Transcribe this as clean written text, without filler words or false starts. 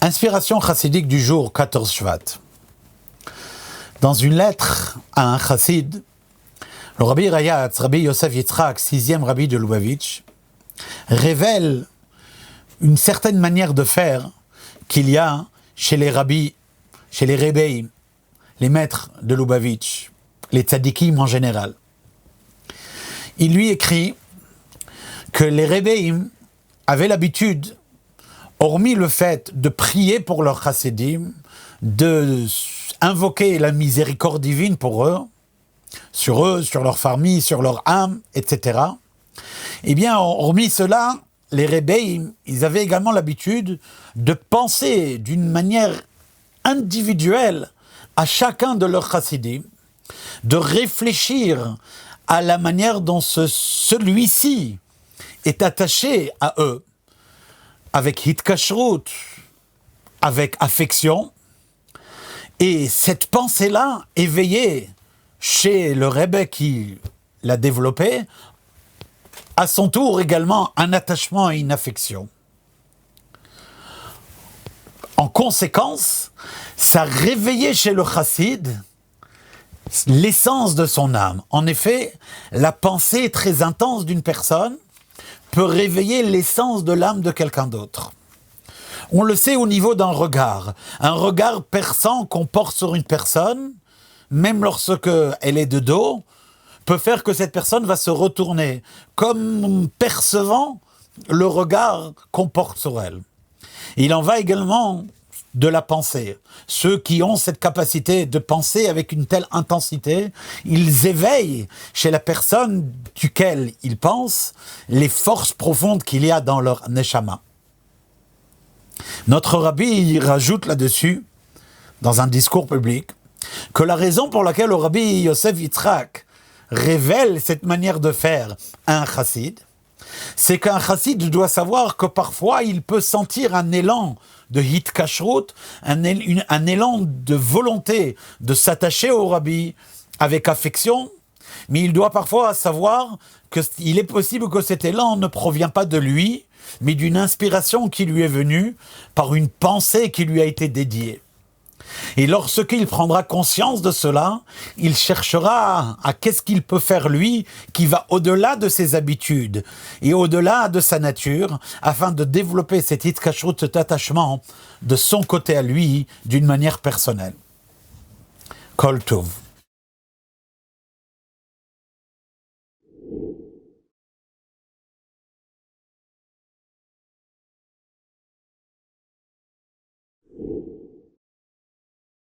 Inspiration chassidique du jour 14 Shvat. Dans une lettre à un chassid, le Rabbi Rayatz, Rabbi Yosef Yitzhak, 6e Rabbi de Lubavitch, révèle une certaine manière de faire qu'il y a chez les rabbis, chez les rebbeim, les maîtres de Lubavitch, les tzadikim en général. Il lui écrit que les rebbeim avaient l'habitude, hormis le fait de prier pour leurs chassidim, de invoquer la miséricorde divine pour eux, sur leur famille, sur leur âme, etc. Eh bien, hormis cela, les rebbeim, ils avaient également l'habitude de penser d'une manière individuelle à chacun de leurs chassidim, de réfléchir à la manière dont celui-ci est attaché à eux, avec hitkashrut, avec affection, et cette pensée-là éveillée chez le Rebbe qui l'a développée, à son tour également un attachement et une affection. En conséquence, ça réveillait chez le chassid l'essence de son âme. En effet, la pensée très intense d'une personne peut réveiller l'essence de l'âme de quelqu'un d'autre. On le sait au niveau d'un regard. Un regard perçant qu'on porte sur une personne, même lorsque elle est de dos, peut faire que cette personne va se retourner, comme percevant le regard qu'on porte sur elle. Il en va également de la pensée. Ceux qui ont cette capacité de penser avec une telle intensité, ils éveillent chez la personne duquel ils pensent les forces profondes qu'il y a dans leur neshama. Notre rabbi rajoute là-dessus, dans un discours public, que la raison pour laquelle le rabbi Yosef Yitzhak révèle cette manière de faire à un chassid, c'est qu'un chassid doit savoir que parfois il peut sentir un élan de hitkashrut, un élan de volonté de s'attacher au rabbi avec affection, mais il doit parfois savoir qu'il est possible que cet élan ne provient pas de lui, mais d'une inspiration qui lui est venue par une pensée qui lui a été dédiée. Et lorsqu'il prendra conscience de cela, il cherchera à qu'est-ce qu'il peut faire lui qui va au-delà de ses habitudes et au-delà de sa nature afin de développer cet hitkashrut, cet attachement de son côté à lui d'une manière personnelle. Kol Tov.